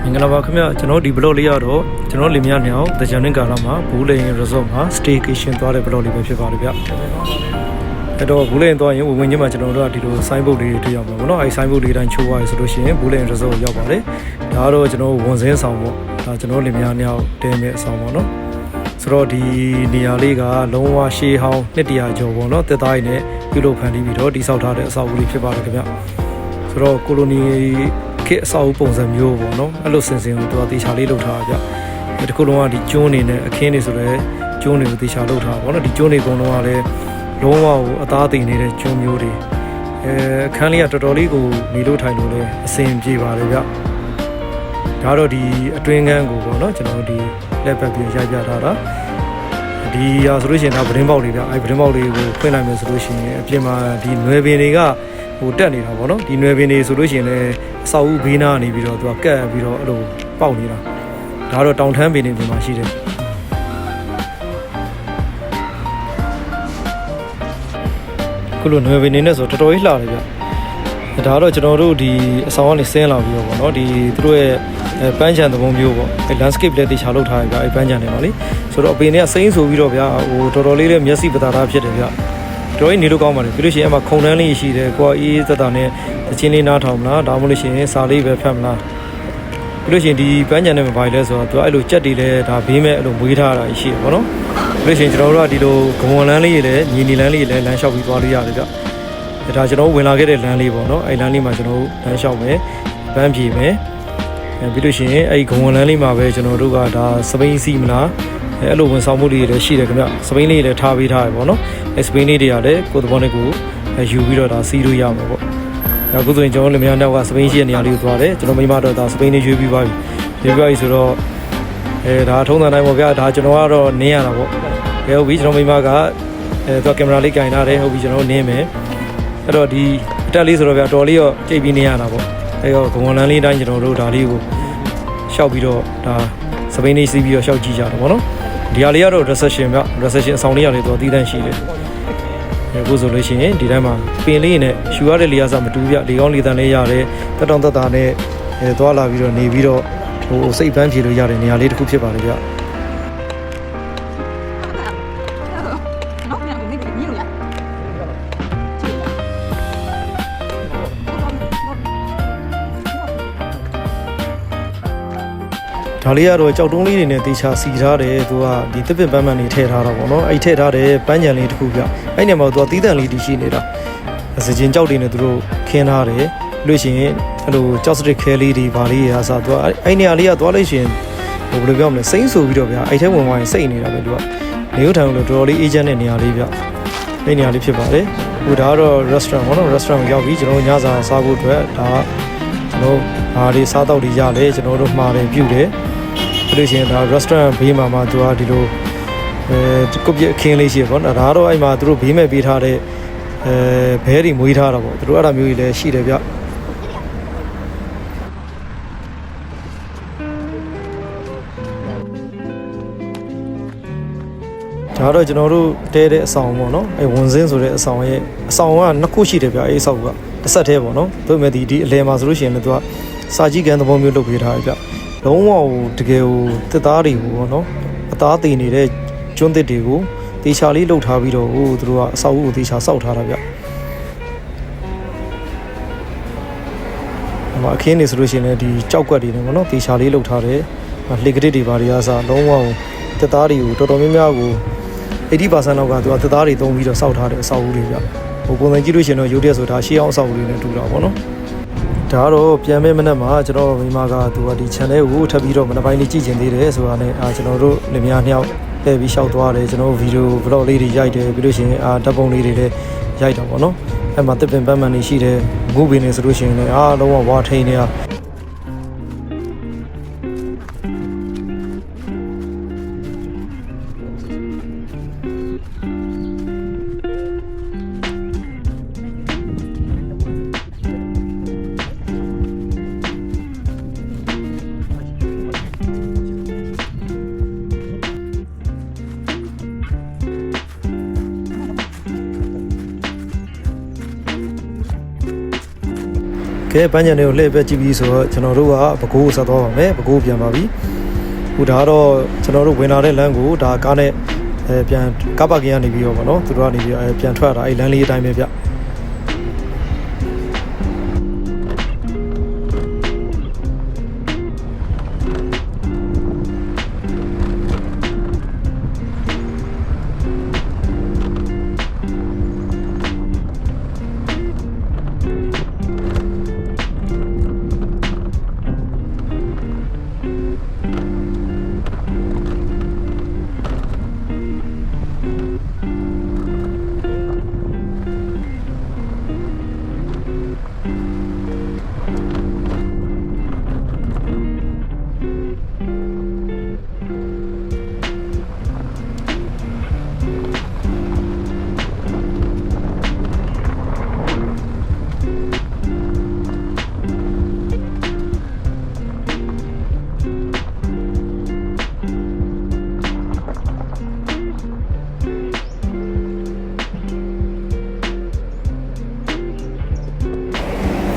မင်္ဂလာပါခင်ဗျာကျွန်တော်ဒီ blog လေးရတော့ကျွန်တော်လင်မြမြောက်တကြံနေကာလမှာဘူးလိန် resort မှာ staycation သွားတဲ့ blog လေးပဲဖြစ်ပါတယ်ဗျအဲ့တော့ဘူးလိန်သွားရင်ဝင်ချင်းမှာကျွန်တော်တို့ကဒီလို sign board လေးတွေ့ရမှာပေါ့နော်အဲ့ sign board လေးတိုင်းချိုးသွားရဆိုလို့ရှိရင်ဘူးလိန် resort ရောက်ပါတယ်ဒါကတော့ကျွန်တော်ဝန်စင်းဆောင်ပေါ့ဒါကျွန်တော်လင်မြမြောက်တဲမဲ့အဆောင်ပေါ့နော်ဆိုတော့ဒီနေရာလေးကလုံးဝရှေးဟောင်း200ကျော်ပေါ့နော်တက်သားရည်နဲ့ပြုလုပ်ဖန်တီးပြီးတော့တိစောက်ထားတဲ့အဆောက်အဦလေးဖြစ်ပါတယ်ခင်ဗျဆိုတော့ကိုလိုနီခေတ်အဆောက်အဦပုံစံမျိုးပေါ့နော်အဲ့လိုစင်စင်ကိုသူကတေချာလေးလုပ်ထားတာဗျဒီခုလုံးကဒီကျွန်းနေနဲ့အခင်းနေဆိုတော့ကျွန်းတွေကိုတေချာလုပ်ထားပါပေါ့နော်ဒီကျွန်းတွေကုန်လုံးကလည်းလုံးဝကိုအသားသိနေတဲ့ကျွန်းမျိုးတွေအခန်းလေးကတော်တော်လေးကိုနေလို့ထိုင်လို့လည်းအဆင်ပြေပါတယ်ဗျဒါတော့ဒီအတွင်းခန်းကိုပေါ့နော်ကျွန်တော်ဒီလက်ပတ်ပြီးရိုက်ပြထားတာဒီရာဆိုလို့ရှိရင်ဒါပတင်းပေါက်လေးဗျအဲ့ပတင်းပေါက်လေးကိုဖွင့်လိုက်မယ်ဆိုလို့ရှိရင်အပြင်မှာဒီနွယ်ပင်တွေကဟိုတက်နေတာပေါ့နော်ဒီနွယ်ပင်တွေဆိုလို့ရှိရင်လည်းအဆောက်အဦဘေးနားနေပြီးတော့သူကကတ်ပြီးတော့အဲ့လိုပေါက်နေတာဒါတော့တောင်ထမ်းပင်တွေပြင်မှာရှိတယ်ခုလိုနွယ်ပင်တွေနဲ့ဆိုတော်တော်ကြီးလှတယ်ဗျဒါတော့ကျွန်တော်တို့ဒီအဆောင်ကနေဆင်းလာပြီးတော့ပေါ့နော်ဒီသူတို့ရဲ့ပန်းချံသဘုံမျိုးပေါ့အဲ landscape လည်းတေချာလုပ်ထားရဗျအဲပန်းချံတွေပါလေဆိုတော့အပင်တွေကစိမ့်ဆိုပြီးတော့ဗျဟိုတော်တော်လေးလည်းမျက်စိပတာတာဖြစ်တယ်ဗျတော်ရင်နေလို့ကောင်းပါလေပြီးလို့ရှိရင်အမှခုံတန်းလေးရှိတယ်ကိုကအေးသက်တာနဲ့သချင်းလေးနားထောင်မလားဒါမှမဟုတ်လို့ရှိရင်စာလေးပဲဖတ်မလားပြီးလို့ရှိရင်ဒီပန်းချံနဲ့မပိုင်လဲဆိုတော့သူကအဲ့လိုကြက်တွေလည်းဒါဘေးမဲ့အဲ့လိုမွေးထားတာရှိတယ်ပေါ့နော်ပြီးလို့ရှိရင်ကျွန်တော်တို့ကဒီလိုဂဝွန်လန်းလေးလည်းညီနီလန်းလေးလည်းလမ်းလျှောက်ပြီးသွားလို့ရတယ်ဗျဒါကျွန်တော်ဝင်လာခဲ့တဲ့လမ်းလေးပေါ့နော်အဲ့လမ်းလေးမှာကျွန်တော်လမ်းလျှောက်မယ်ပန်းပြေမယ်ပြီးလို့ရှိရင်အဲ့ဂဝွန်လန်းလေးမှာပဲကျွန်တော်တို့ကဒါစပိန်စီမလားအဲ့လိုဝန်ဆောင်မှုတွေလည်းရှိတယ်ခင်ဗျစပိန်လေးလည်းထားပေးထားတယ်ပေါ့နော်အဲ့စပိန်လေးတွေကလည်းကိုယ်သဘောနဲ့ကိုယူပြီးတော့ဒါစီးလို့ရမှာပေါ့အခုဆိုရင်ကျွန်တော်လည်းများနောက်ကစပိန်ရှိတဲ့နေရာလေးကိုသွားတယ်ကျွန်တော်မိမတော့ဒါစပိန်လေးရွေးပြီးသွားပြီရွေးပြီးသွားပြီဆိုတော့ဒါထုံးစံတိုင်းပေါ့ဗျာဒါကျွန်တော်ကတော့နင်းရတာပေါ့ဟုတ်ပြီကျွန်တော်မိမကသူကကင်မရာလေးကင်ထားတယ်ဟုတ်ပြီကျွန်တော်နင်းမယ်အဲ့တော့ဒီအတက်လေးဆိုတော့ဗျာတော်လေးရောကြိတ်ပြီးနင်းရတာပေါ့အဲ့တော့ဂဝွန်လန်းလေးတိုင်းကျွန်တော်တို့ဒါလေးကိုရှောက်ပြီးတော့ဒါစပိန်လေးစီးပြီးတော့ရှောက်ကြည့်ကြတယ်ပေါ့နော်ဒီဟာလေးကတော့ reception ဗျ reception အဆောင်လေးရတယ်သူအသီးသန့်ရှိတယ်အခုဆိုလို့ရှိရင်ဒီတိုင်းမှာပင်လေးနဲ့ရှူရတဲ့လေယာစမတူဗျလေကောင်းလေတန်လေးရတယ်တက်တောင်တက်တာနဲ့သွားလာပြီးတော့နေပြီးတော့ဟိုစိတ်ပန်းဖြေလို့ရတဲ့နေရာလေးတစ်ခုဖြစ်ပါလေဗျဒါလေးကတော့ကြောက်တုံးလေးတွေနဲ့တေချာစီထားတယ်သူကဒီတစ်ပင်ပန်းပန်းလေးထည့်ထားတာပေါ့နော်အဲ့ထည့်ထားတယ်ပန်းကြံလေးတစ်ခုပြအဲ့နေမှာသူကသီးသန့်လေးတည်ရှိနေတာစကြင်ကြောက်တွေနဲ့သူတို့ခင်းထားတယ်လို့ရှိရင်အဲ့လိုကြောက်စတစ်ခဲလေးတွေဗာလေးရာစားသူကအဲ့နေရာလေးကသွားလို့ရှိရင်ဟိုဘယ်လိုပြောမလဲစိမ့်ဆိုပြီးတော့ဗျအဲ့ထဲဝင်သွားရင်စိတ်နေတာပဲသူကနေဦးထိုင်လို့တော်တော်လေးအေးချမ်းတဲ့နေရာလေးဗျအဲ့နေရာလေးဖြစ်ပါတယ်ဟိုဒါကတော့ restaurant ပေါ့နော် restaurant ရောက်ပြီးကျွန်တော်ညစာစားဖို့အတွက်ဒါကကျွန်တော်ဘာတွေစားတော့တွေရလဲကျွန်တော်တို့မှားတယ်ပြုတယ်လို့ရှိရင်ဒါ restaurant ဘေးမှာမှသူကဒီလိုကုတ်ပြအခင်းလေးရှိရပေါ့နော်ဒါကတော့အဲ့မှာသူတို့ဘေးမဲ့ပေးထားတဲ့ဘဲတွေမွေးထားတာပေါ့သူတို့အဲ့ဒါမျိုးကြီးလည်းရှိတယ်ဗျဒါတော့ကျွန်တော်တို့တဲတဲ့အဆောင်ပေါ့နော်အဲ့ဝန်စင်းဆိုတဲ့အဆောင်ရဲ့အဆောင်ကနှစ်ခုရှိတယ်ဗျအဲ့အဆောင်ကတစ်ဆက်တည်းပေါ့နော်ဒါပေမဲ့ဒီအလဲမှာဆိုလို့ရှိရင်လည်းသူကစာကြီးကန်သဘောမျိုးလုပ်ပေးထားတယ်ဗျလုံးဝတကယ်ကိုတစ်သားတွေကိုပေါ့နော်အသားတည်နေတဲ့ကျွန်းသစ်တွေကိုတေချာလေးလှုပ်ထားပြီးတော့ဟိုသူတို့ကအဆောက်အဦကိုတေချာစောက်ထားတာဗျဟိုအခင်းနေဆိုလို့ရှိရင်လည်းဒီကြောက်ကွက်တွေနဲ့ပေါ့နော်တေချာလေးလှုပ်ထားတယ်လှေကတစ်တွေဘာတွေအားစားလုံးဝတစ်သားတွေကိုတော်တော်များများကို 80% လောက်ကသူကတစ်သားတွေသုံးပြီးတော့စောက်ထားတဲ့အဆောက်အဦတွေဗျဟိုပုံစံကြည့်လို့ရှိရင်တော့ရုပ်တရက်ဆိုတာရှေးအောင်အဆောက်အဦတွေနဲ့တူတာပေါ့နော်ဒါတော့ပြန်မဲ့မနက်မှာကျွန်တော်မိမကသူကဒီ channel ကိုထပ်ပြီးတော့မနက်ပိုင်းလေးကြည့်ချင်သေးတယ်ဆိုတာနဲ့ကျွန်တော်တို့လင်မယားနှစ်ယောက်ထည့်ပြီးရှောက်သွားတယ်ကျွန်တော်ဗီဒီယို vlog လေးတွေရိုက်တယ်ပြီးလို့ရှိရင်ဓာတ်ပုံလေးတွေလည်းရိုက်တာပေါ့နော်အဲ့မှာတစ်ပင်ပန်းပန်းနေရှိတယ်ငုတ်ပင်နေဆိုလို့ရှိရင်လည်းလုံးဝဝါထိန်နေတာက ကဲပန်းချန်တွေကိုလှည့်ပဲကြည့်ပြီးဆိုတော့ကျွန်တော်တို့ကပဲခူးကိုဆက်သွားပါမယ်ပဲခူးပြန်ပါပြီခုဒါကတော့ကျွန်တော်တို့ဝင်လာတဲ့လမ်းကိုဒါကားနဲ့ပြန်ကားပါကင်ကနေပြီးတော့ဗောနော်သူတို့ကနေပြီးပြန်ထွက်တာအဲ့လမ်းလေးအတိုင်းပဲဗျ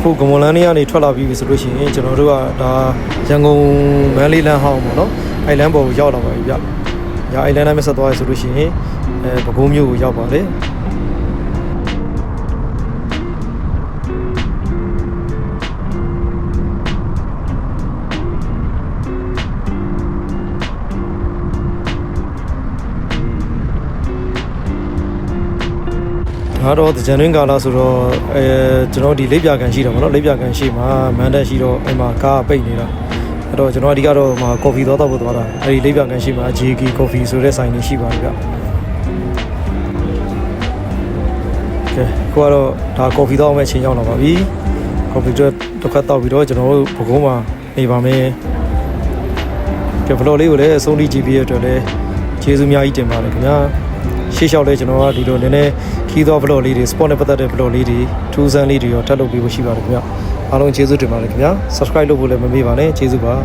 ခုကမွန်လန်းလေးကနေထွက်လာပြီးဆိုလို့ရှိရင်ကျွန်တော်တို့ကဒါရန်ကုန်မန်းလေးလမ်းဟောင်းပေါ့နော်အဲ့လမ်းပေါ်ကိုရောက်လာပါပြီဗျ။ညာအဲ့လမ်းတိုင်းမဆက်သွားရဆိုလို့ရှိရင်ပဲခူးမြို့ကိုရောက်ပါတယ်ဒါတော့တကြံတွင်းကာလာဆိုတော့ကျွန်တော်ဒီလိပ်ပြကန်ရှိတာပေါ့နော်လိပ်ပြကန်ရှိမှာမန်တက်ရှိတော့အဲ့မှာကားပိတ်နေတာအဲ့တော့ကျွန်တော်အဓိကတော့မှာကော်ဖီတော့တောက်ဖို့သွားတာအဲ့ဒီလိပ်ပြကန်ရှိမှာ JK ကော်ဖီဆိုတဲ့ဆိုင်လေးရှိပါတယ်ဗျကဲကိုကတော့ဒါကော်ဖီတော့အမှအချိန်ရောက်လာပါပြီကော်ဖီတော့တစ်ခါတောက်ပြီးတော့ကျွန်တော်တို့ဘကုန်းမှာနေပါမယ်ကဲဘလော့လေးကိုလည်းအဆုံးထိကြည့်ပြီးရတဲ့အတွက်လည်းကျေးဇူးအများကြီးတင်ပါတယ်ခင်ဗျာရှေ့လျှောက်လဲကျွန်တော်ကဒီလိုနည်းနည်းခီးသော vlog လေးတွေ sport နဲ့ပတ်သက်တဲ့ vlog လေးတွေထူးဆန်းလေးတွေရောထပ်လုပ်ပေးဖို့ရှိပါတယ်ခင်ဗျအားလုံးကျေးဇူးတင်ပါတယ်ခင်ဗျာ subscribe လုပ်ဖို့လည်းမမေ့ပါနဲ့ကျေးဇူးပါ